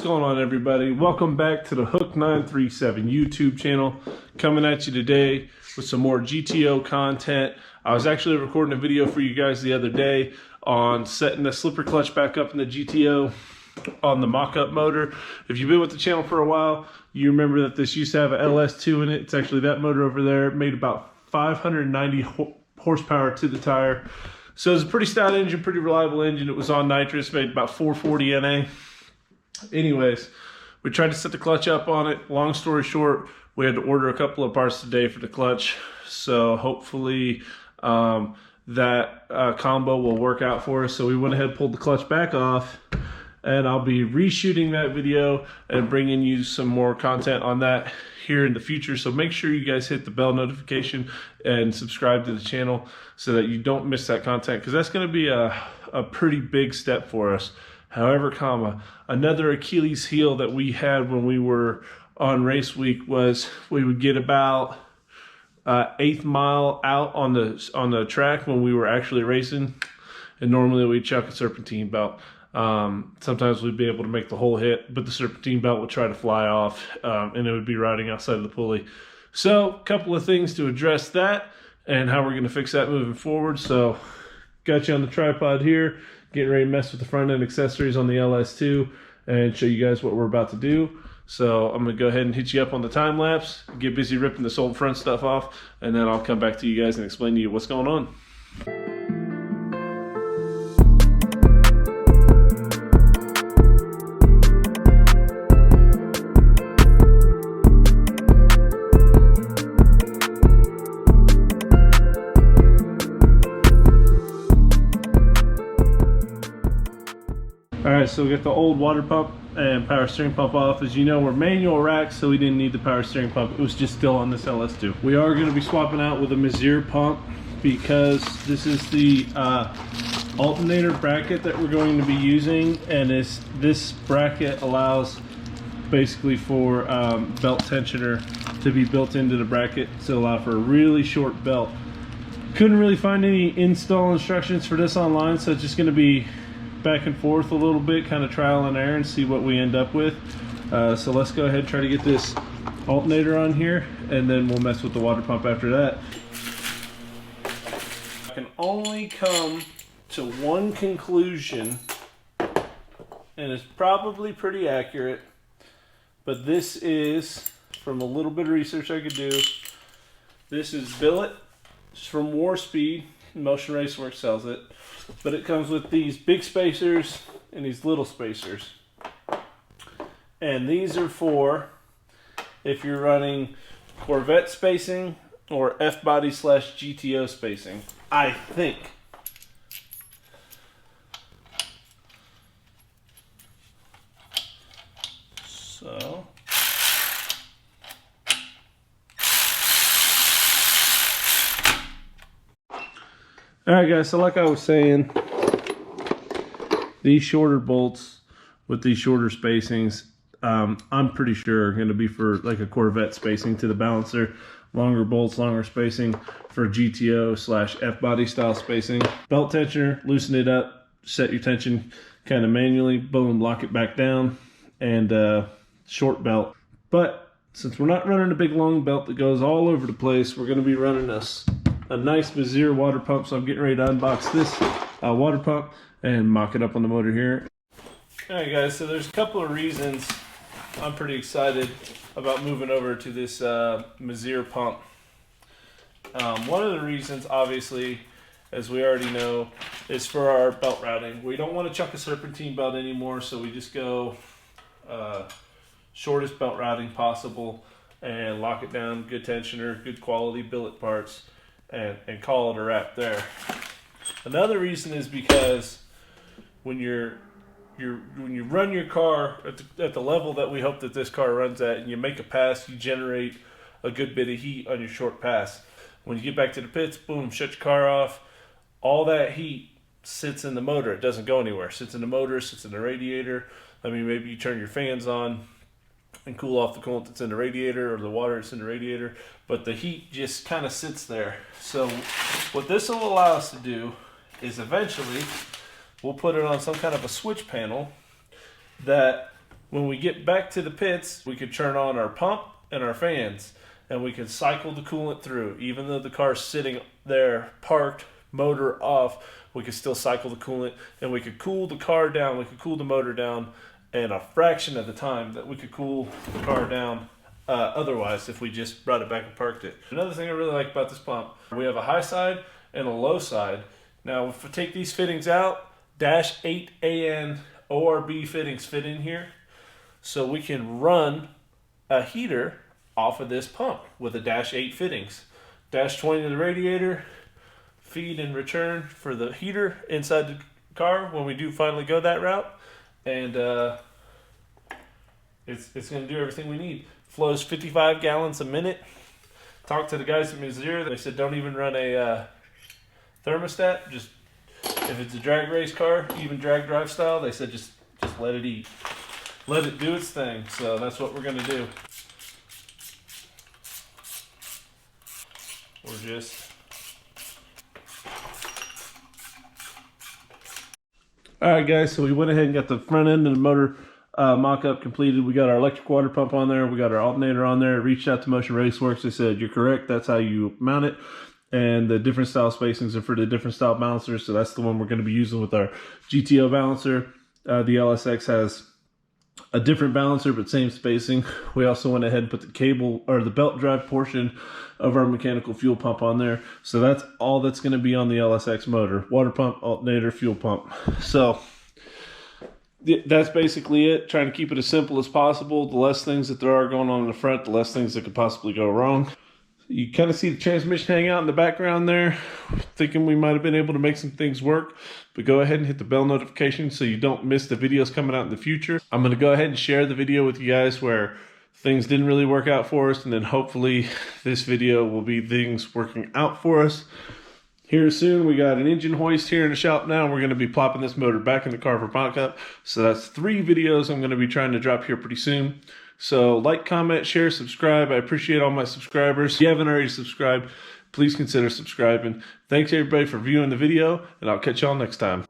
going on, everybody? Welcome back to the Hook 937 YouTube channel. Coming at you today with some more GTO content. I was actually recording a video for you guys the other day on setting the slipper clutch back up in the GTO on the mock-up motor. If you've been with the channel for a while, you remember that this used to have an LS2 in it. It's actually that motor over there. It made about 590 horsepower to the tire. So it's a pretty stout engine, pretty reliable engine. It was on nitrous, made about 440 NA. Anyways, we tried to set the clutch up on it. Long story short, we had to order a couple of parts today for the clutch. So hopefully that combo will work out for us. So we went ahead and pulled the clutch back off, and I'll be reshooting that video and bringing you some more content on that here in the future. So make sure you guys hit the bell notification and subscribe to the channel so that you don't miss that content, because that's going to be a pretty big step for us. However, another Achilles heel that we had when we were on race week was we would get about 8th mile out on the track when we were actually racing, and normally we'd chuck a serpentine belt. Sometimes we'd be able to make the whole hit, but the serpentine belt would try to fly off, and it would be riding outside of the pulley. So a couple of things to address that and how we're going to fix that moving forward. So got you on the tripod here, getting ready to mess with the front end accessories on the LS2 and show you guys what we're about to do. So I'm going to go ahead and hit you up on the time lapse, get busy ripping this old front stuff off, and then I'll come back to you guys and explain to you what's going on. Alright, so we got the old water pump and power steering pump off. As you know, we're manual racks, so we didn't need the power steering pump. It was just still on this LS2. We are going to be swapping out with a Mazir pump because this is the alternator bracket that we're going to be using, and this bracket allows basically for belt tensioner to be built into the bracket to allow for a really short belt. Couldn't really find any install instructions for this online, so it's just going to be back and forth a little bit, kind of trial and error, and see what we end up with. So let's go ahead and try to get this alternator on here, and then we'll mess with the water pump after that. I can only come to one conclusion, and it's probably pretty accurate, but this is from a little bit of research I could do. This is billet. It's from Warspeed. Motion Raceworks sells it, but it comes with these big spacers and these little spacers, and these are for if you're running Corvette spacing or F-body / GTO spacing, I think. So alright guys, so like I was saying, these shorter bolts with these shorter spacings, I'm pretty sure are going to be for like a Corvette spacing to the balancer. Longer bolts, longer spacing for GTO / F-body style spacing. Belt tensioner, loosen it up, set your tension kind of manually, boom, lock it back down, and short belt. But since we're not running a big long belt that goes all over the place, we're going to be running a nice Mazir water pump. So I'm getting ready to unbox this water pump and mock it up on the motor here. Alright guys, so there's a couple of reasons I'm pretty excited about moving over to this Mazir pump. One of the reasons, obviously, as we already know, is for our belt routing. We don't want to chuck a serpentine belt anymore, so we just go shortest belt routing possible and lock it down, good tensioner, good quality billet parts, and call it a wrap there. Another reason is because when you run your car at the level that we hope that this car runs at, and you make a pass, you generate a good bit of heat on your short pass. When you get back to the pits, boom, shut your car off. All that heat sits in the motor. It doesn't go anywhere. It sits in the motor, sits in the radiator. I mean, maybe you turn your fans on and cool off the coolant that's in the radiator or the water that's in the radiator, but the heat just kind of sits there. So what this will allow us to do is eventually we'll put it on some kind of a switch panel that when we get back to the pits, we could turn on our pump and our fans, and we could cycle the coolant through. Even though the car's sitting there parked, motor off, we could still cycle the coolant, and we could cool the car down. We could cool the motor down in a fraction of the time that we could cool the car down otherwise if we just brought it back and parked it. Another thing I really like about this pump, we have a high side and a low side. Now if we take these fittings out, dash 8AN ORB fittings fit in here, so we can run a heater off of this pump with a dash 8 fittings. Dash 20 to the radiator, feed and return for the heater inside the car when we do finally go that route, and it's going to do everything we need. Flows 55 gallons a minute. Talked to the guys at Missouri. They said don't even run a thermostat. Just if it's a drag race car, even drag drive style, they said just let it eat. Let it do its thing. So that's what we're going to do. We're just... Alright guys, so we went ahead and got the front end of the motor mock-up completed. We got our electric water pump on there. We got our alternator on there. Reached out to Motion Raceworks. They said, you're correct. That's how you mount it. And the different style spacings are for the different style balancers. So that's the one we're going to be using with our GTO balancer. The LSX has a different balancer, but same spacing. We also went ahead and put the cable or the belt drive portion of our mechanical fuel pump on there. So that's all that's going to be on the LSX motor. Water pump, alternator, fuel pump. So that's basically it. Trying to keep it as simple as possible. The less things that there are going on in the front, the less things that could possibly go wrong. You kind of see the transmission hang out in the background there. Thinking we might have been able to make some things work. But go ahead and hit the bell notification so you don't miss the videos coming out in the future. I'm going to go ahead and share the video with you guys where things didn't really work out for us. And then hopefully this video will be things working out for us. Here soon, we got an engine hoist here in the shop now. We're going to be plopping this motor back in the car for mock-up. So that's 3 videos I'm going to be trying to drop here pretty soon. So like, comment, share, subscribe. I appreciate all my subscribers. If you haven't already subscribed, please consider subscribing. Thanks everybody for viewing the video, and I'll catch y'all next time.